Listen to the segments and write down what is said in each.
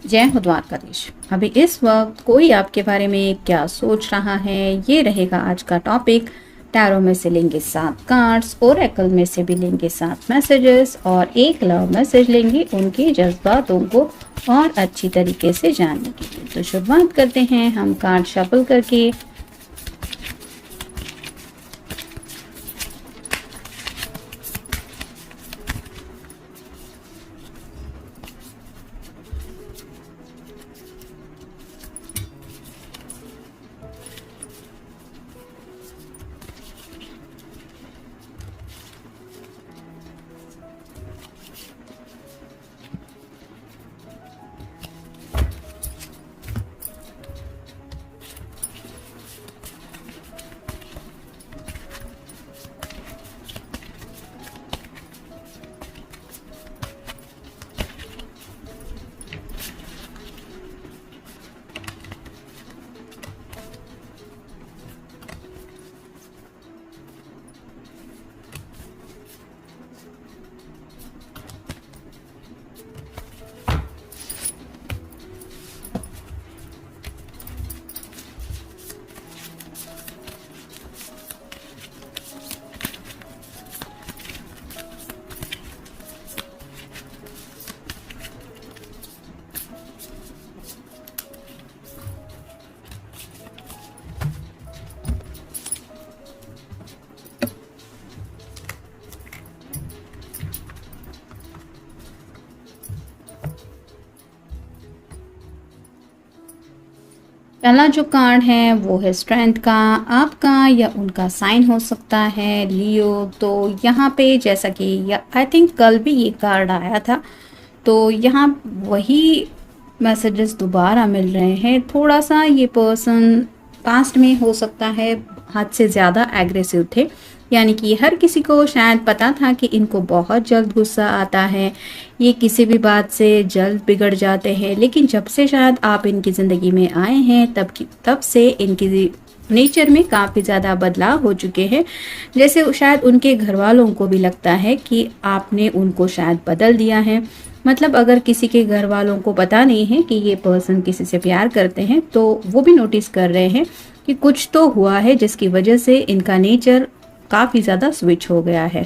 जय हो द्वारकाधीश। अभी इस वक्त कोई आपके बारे में क्या सोच रहा है, ये रहेगा आज का टॉपिक। टैरो में से लेंगे 7 कार्ड्स, ओरेकल में से भी लेंगे 7 मैसेजेस और एक लव मैसेज लेंगे उनके जज्बातों को और अच्छी तरीके से जानने के लिए। तो शुरुआत करते हैं हम कार्ड शफल करके। पहला जो कार्ड है वो है स्ट्रेंथ का। आपका या उनका साइन हो सकता है लियो। तो यहाँ पे जैसा कि आई थिंक कल भी ये कार्ड आया था, तो यहाँ वही मैसेजेस दोबारा मिल रहे हैं। थोड़ा सा ये पर्सन पास्ट में हो सकता है हद से ज़्यादा एग्रेसिव थे, यानी कि हर किसी को शायद पता था कि इनको बहुत जल्द गुस्सा आता है, ये किसी भी बात से जल्द बिगड़ जाते हैं। लेकिन जब से शायद आप इनकी ज़िंदगी में आए हैं तब से इनकी नेचर में काफ़ी ज़्यादा बदलाव हो चुके हैं। जैसे शायद उनके घर वालों को भी लगता है कि आपने उनको शायद बदल दिया है। मतलब अगर किसी के घर वालों को पता नहीं है कि ये पर्सन किसी से प्यार करते हैं, तो वो भी नोटिस कर रहे हैं कि कुछ तो हुआ है जिसकी वजह से इनका नेचर काफ़ी ज़्यादा स्विच हो गया है।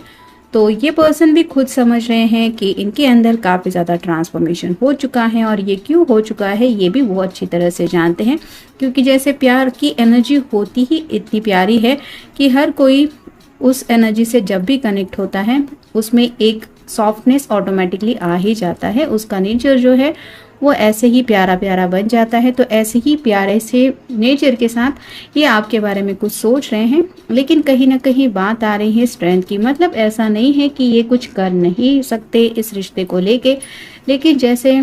तो ये पर्सन भी खुद समझ रहे हैं कि इनके अंदर काफ़ी ज़्यादा ट्रांसफॉर्मेशन हो चुका है, और ये क्यों हो चुका है ये भी वो अच्छी तरह से जानते हैं। क्योंकि जैसे प्यार की एनर्जी होती ही इतनी प्यारी है कि हर कोई उस एनर्जी से जब भी कनेक्ट होता है उसमें एक सॉफ्टनेस ऑटोमेटिकली आ ही जाता है। उसका नेचर जो है वो ऐसे ही प्यारा प्यारा बन जाता है। तो ऐसे ही प्यारे से नेचर के साथ ये आपके बारे में कुछ सोच रहे हैं, लेकिन कहीं ना कहीं बात आ रही है स्ट्रेंथ की। मतलब ऐसा नहीं है कि ये कुछ कर नहीं सकते इस रिश्ते को लेके, लेकिन जैसे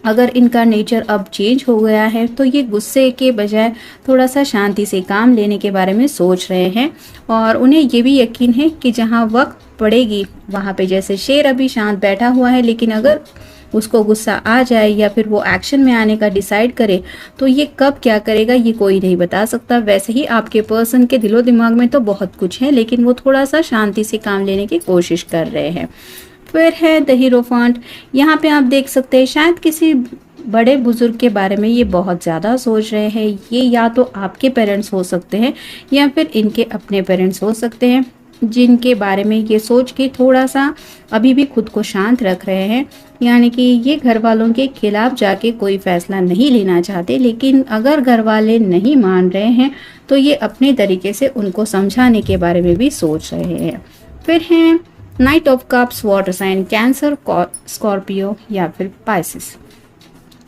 अगर इनका नेचर अब चेंज हो गया है तो ये गुस्से के बजाय थोड़ा सा शांति से काम लेने के बारे में सोच रहे हैं। और उन्हें ये भी यकीन है कि जहाँ वक्त पड़ेगी वहाँ पे, जैसे शेर अभी शांत बैठा हुआ है, लेकिन अगर उसको गुस्सा आ जाए या फिर वो एक्शन में आने का डिसाइड करे तो ये कब क्या करेगा ये कोई नहीं बता सकता। वैसे ही आपके पर्सन के दिलो दिमाग में तो बहुत कुछ है, लेकिन वो थोड़ा सा शांति से काम लेने की कोशिश कर रहे हैं। फिर है द हीरोफांट। यहाँ पे आप देख सकते हैं शायद किसी बड़े बुजुर्ग के बारे में ये बहुत ज़्यादा सोच रहे हैं। ये या तो आपके पेरेंट्स हो सकते हैं या फिर इनके अपने पेरेंट्स हो सकते हैं, जिनके बारे में ये सोच के थोड़ा सा अभी भी खुद को शांत रख रहे हैं। यानी कि ये घर वालों के खिलाफ जाके कोई फैसला नहीं लेना चाहते, लेकिन अगर घर वाले नहीं मान रहे हैं तो ये अपने तरीके से उनको समझाने के बारे में भी सोच रहे हैं। फिर हैं knight of cups, water sign, Cancer, Scorpio या फिर पाइसिस।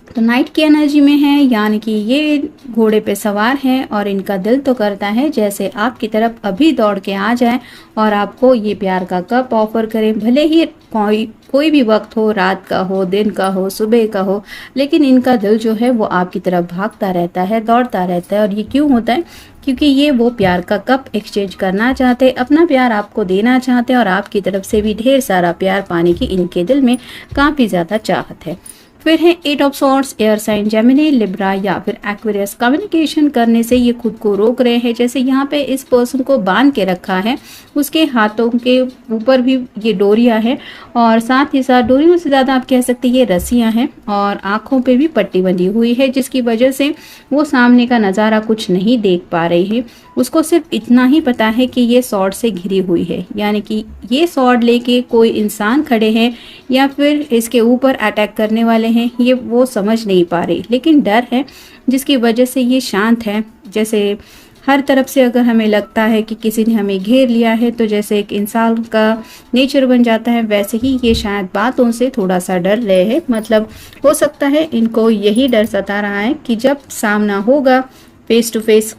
तो नाइट की एनर्जी में है, यानी कि ये घोड़े पे सवार है और इनका दिल तो करता है जैसे आपकी तरफ अभी दौड़ के आ जाए और आपको ये प्यार का कप ऑफर करें। भले ही कोई भी वक्त हो, रात का हो, दिन का हो, सुबह का हो, लेकिन इनका दिल जो है वो आपकी तरफ भागता रहता है, दौड़ता रहता है। और ये क्यों होता है? क्योंकि ये वो प्यार का कप एक्सचेंज करना चाहते, अपना प्यार आपको देना चाहते और आपकी तरफ से भी ढेर सारा प्यार पाने की इनके दिल में काफ़ी ज़्यादा चाहत है। फिर है eight of swords, air sign Gemini, Libra या फिर एक्वेरियस। कम्युनिकेशन करने से ये खुद को रोक रहे हैं। जैसे यहाँ पे इस पर्सन को बांध के रखा है, उसके हाथों के ऊपर भी ये डोरियां हैं और साथ ही साथ डोरियों से ज़्यादा आप कह सकते हैं ये रस्सियां हैं और आँखों पे भी पट्टी बंधी हुई है, जिसकी वजह से वो सामने का नज़ारा कुछ नहीं देख पा रही है। उसको सिर्फ इतना ही पता है कि ये सॉर्ड से घिरी हुई है, यानी कि ये सॉर्ड लेके कोई इंसान खड़े हैं या फिर इसके ऊपर अटैक करने वाले हैं, ये वो समझ नहीं पा रही। लेकिन डर है जिसकी वजह से ये शांत है। जैसे हर तरफ से अगर हमें लगता है कि किसी ने हमें घेर लिया है, तो जैसे एक इंसान का नेचर बन जाता है, वैसे ही ये शायद बातों से थोड़ा सा डर रहे हैं। मतलब हो सकता है इनको यही डर सता रहा है कि जब सामना होगा फेस टू फेस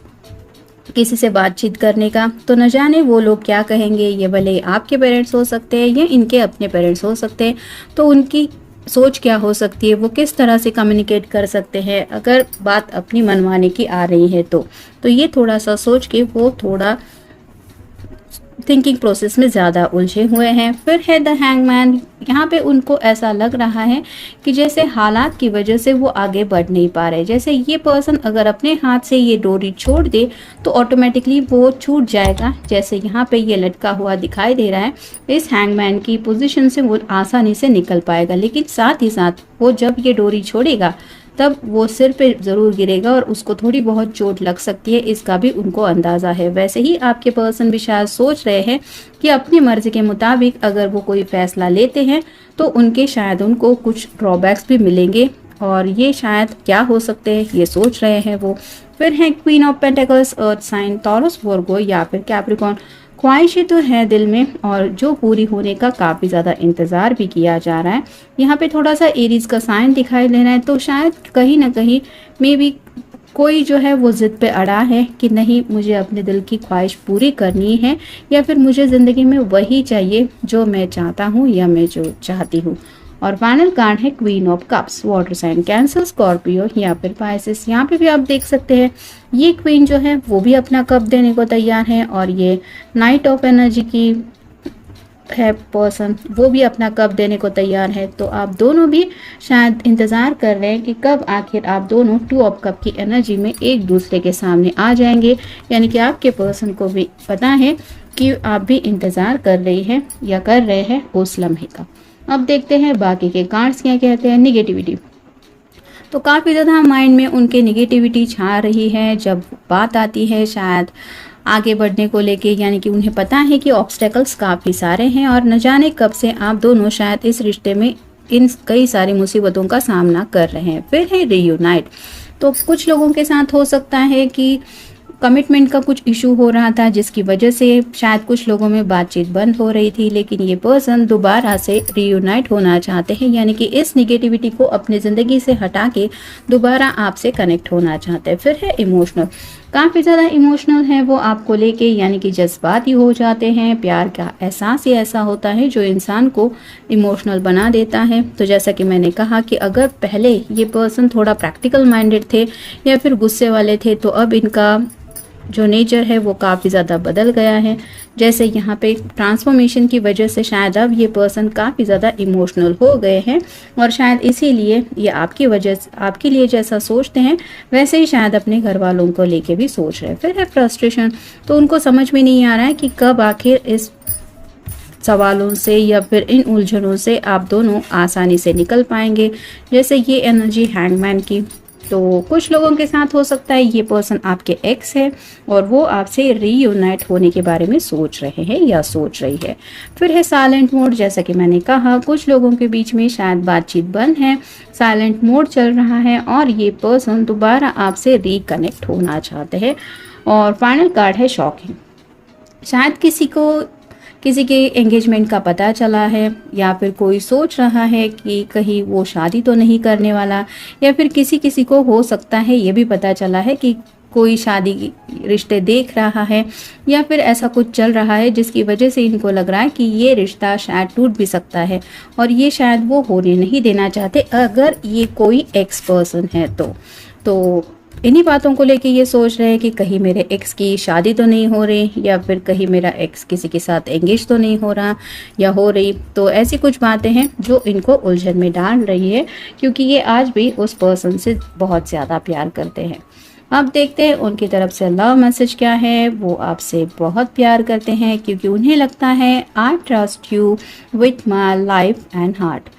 किसी से बातचीत करने का, तो न जाने वो लोग क्या कहेंगे। ये भले आपके पेरेंट्स हो सकते हैं या इनके अपने पेरेंट्स हो सकते हैं, तो उनकी सोच क्या हो सकती है, वो किस तरह से कम्युनिकेट कर सकते हैं अगर बात अपनी मनवाने की आ रही है। तो ये थोड़ा सा सोच के वो थोड़ा थिंकिंग प्रोसेस में ज़्यादा उलझे हुए हैं। फिर है द हैंगमैन। यहाँ पे उनको ऐसा लग रहा है कि जैसे हालात की वजह से वो आगे बढ़ नहीं पा रहे। जैसे ये पर्सन अगर अपने हाथ से ये डोरी छोड़ दे तो ऑटोमेटिकली वो छूट जाएगा। जैसे यहाँ पे ये लटका हुआ दिखाई दे रहा है, इस हैंगमैन की पोजीशन से वो आसानी से निकल पाएगा। लेकिन साथ ही साथ वो जब ये डोरी छोड़ेगा तब वो सिर पे ज़रूर गिरेगा और उसको थोड़ी बहुत चोट लग सकती है, इसका भी उनको अंदाज़ा है। वैसे ही आपके पर्सन भी शायद सोच रहे हैं कि अपनी मर्जी के मुताबिक अगर वो कोई फैसला लेते हैं तो उनके शायद उनको कुछ ड्रॉबैक्स भी मिलेंगे, और ये शायद क्या हो सकते हैं ये सोच रहे हैं वो। फिर है queen of pentacles, earth sign, Taurus, Virgo या फिर कैप्रिकॉर्न। ख्वाहिशें तो है दिल में और जो पूरी होने का काफ़ी ज़्यादा इंतज़ार भी किया जा रहा है। यहाँ पे थोड़ा सा एरीज का साइन दिखाई दे रहा है, तो शायद कहीं ना कहीं मे बी कोई जो है वो ज़िद पे अड़ा है कि नहीं, मुझे अपने दिल की ख्वाहिश पूरी करनी है या फिर मुझे ज़िंदगी में वही चाहिए जो मैं चाहता हूँ या मैं जो चाहती हूँ। और फाइनल कार्ड है queen of cups, water sign, Cancer, Scorpio या फिर पाइसेस। यहाँ पे भी आप देख सकते हैं ये क्वीन जो है वो भी अपना कप देने को तैयार है और ये नाइट ऑफ एनर्जी की है पर्सन, वो भी अपना कप देने को तैयार है। तो आप दोनों भी शायद इंतज़ार कर रहे हैं कि कब आखिर आप दोनों टू ऑफ कप की एनर्जी में एक दूसरे के सामने आ जाएंगे। यानी कि आपके पर्सन को भी पता है कि आप भी इंतज़ार कर रही हैं या कर रहे हैं उस लम्हे का। अब देखते हैं बाकी के कार्ड्स क्या कहते हैं। निगेटिविटी, तो काफ़ी ज़्यादा माइंड में उनके निगेटिविटी छा रही है जब बात आती है शायद आगे बढ़ने को लेके। यानी कि उन्हें पता है कि ऑब्स्टेकल्स काफ़ी सारे हैं और न जाने कब से आप दोनों शायद इस रिश्ते में इन कई सारी मुसीबतों का सामना कर रहे हैं। फिर है रीयूनाइट, तो कुछ लोगों के साथ हो सकता है कि कमिटमेंट का कुछ इशू हो रहा था जिसकी वजह से शायद कुछ लोगों में बातचीत बंद हो रही थी, लेकिन ये पर्सन दोबारा से रीयूनाइट होना चाहते हैं। यानी कि इस निगेटिविटी को अपनी ज़िंदगी से हटा के दोबारा आपसे कनेक्ट होना चाहते हैं। फिर है इमोशनल, काफ़ी ज़्यादा इमोशनल है वो आपको लेके, यानी कि जज्बाती हो जाते हैं। प्यार का एहसास ही ऐसा होता है जो इंसान को इमोशनल बना देता है। तो जैसा कि मैंने कहा कि अगर पहले ये पर्सन थोड़ा प्रैक्टिकल माइंडेड थे या फिर गुस्से वाले थे, तो अब इनका जो नेचर है वो काफ़ी ज़्यादा बदल गया है। जैसे यहाँ पे ट्रांसफॉर्मेशन की वजह से शायद अब ये पर्सन काफ़ी ज़्यादा इमोशनल हो गए हैं और शायद इसीलिए ये आपकी वजह से आपके लिए जैसा सोचते हैं वैसे ही शायद अपने घर वालों को लेके भी सोच रहे हैं। फिर है फ्रस्ट्रेशन, तो उनको समझ में नहीं आ रहा है कि कब आखिर इस सवालों से या फिर इन उलझनों से आप दोनों आसानी से निकल पाएंगे। जैसे ये एनर्जी हैंगमैन की, तो कुछ लोगों के साथ हो सकता है ये पर्सन आपके एक्स है और वो आपसे रीयूनाइट होने के बारे में सोच रहे हैं या सोच रही है। फिर है साइलेंट मोड, जैसा कि मैंने कहा कुछ लोगों के बीच में शायद बातचीत बंद है, साइलेंट मोड चल रहा है और ये पर्सन दोबारा आपसे रिकनेक्ट होना चाहते हैं। और फाइनल कार्ड है शॉकिंग, शायद किसी के एंगेजमेंट का पता चला है या फिर कोई सोच रहा है कि कहीं वो शादी तो नहीं करने वाला, या फिर किसी को हो सकता है ये भी पता चला है कि कोई शादी की रिश्ते देख रहा है या फिर ऐसा कुछ चल रहा है जिसकी वजह से इनको लग रहा है कि ये रिश्ता शायद टूट भी सकता है और ये शायद वो होने नहीं देना चाहते अगर ये कोई एक्स पर्सन है तो इन्हीं बातों को लेके ये सोच रहे हैं कि कहीं मेरे एक्स की शादी तो नहीं हो रही, या फिर कहीं मेरा एक्स किसी के साथ एंगेज तो नहीं हो रहा या हो रही। तो ऐसी कुछ बातें हैं जो इनको उलझन में डाल रही है, क्योंकि ये आज भी उस पर्सन से बहुत ज़्यादा प्यार करते हैं। अब देखते हैं उनकी तरफ से लव मैसेज क्या है। वो आपसे बहुत प्यार करते हैं, क्योंकि उन्हें लगता है I trust you with my life and heart.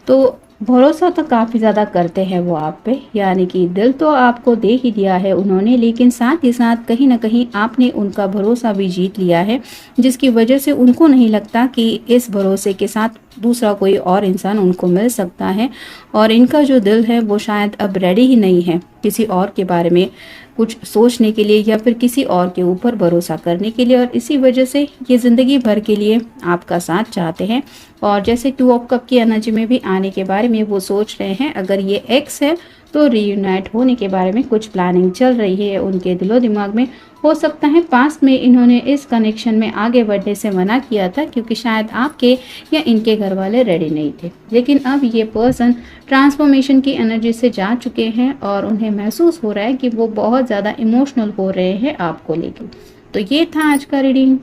तो भरोसा तो काफ़ी ज़्यादा करते हैं वो आप पे, यानी कि दिल तो आपको दे ही दिया है उन्होंने, लेकिन साथ ही साथ कहीं ना कहीं आपने उनका भरोसा भी जीत लिया है, जिसकी वजह से उनको नहीं लगता कि इस भरोसे के साथ दूसरा कोई और इंसान उनको मिल सकता है। और इनका जो दिल है वो शायद अब रेडी ही नहीं है किसी और के बारे में कुछ सोचने के लिए, या फिर किसी और के ऊपर भरोसा करने के लिए। और इसी वजह से ये ज़िंदगी भर के लिए आपका साथ चाहते हैं। और जैसे 2 ऑफ कप की एनर्जी में भी आने के बारे में वो सोच रहे हैं, अगर ये एक्स है तो रीयूनाइट होने के बारे में कुछ प्लानिंग चल रही है उनके दिलो दिमाग में। हो सकता है पास्ट में इन्होंने इस कनेक्शन में आगे बढ़ने से मना किया था, क्योंकि शायद आपके या इनके घर वाले रेडी नहीं थे। लेकिन अब ये पर्सन ट्रांसफॉर्मेशन की एनर्जी से जा चुके हैं और उन्हें महसूस हो रहा है कि वो बहुत ज़्यादा इमोशनल हो रहे हैं आपको लेकर। तो ये था आज का रीडिंग।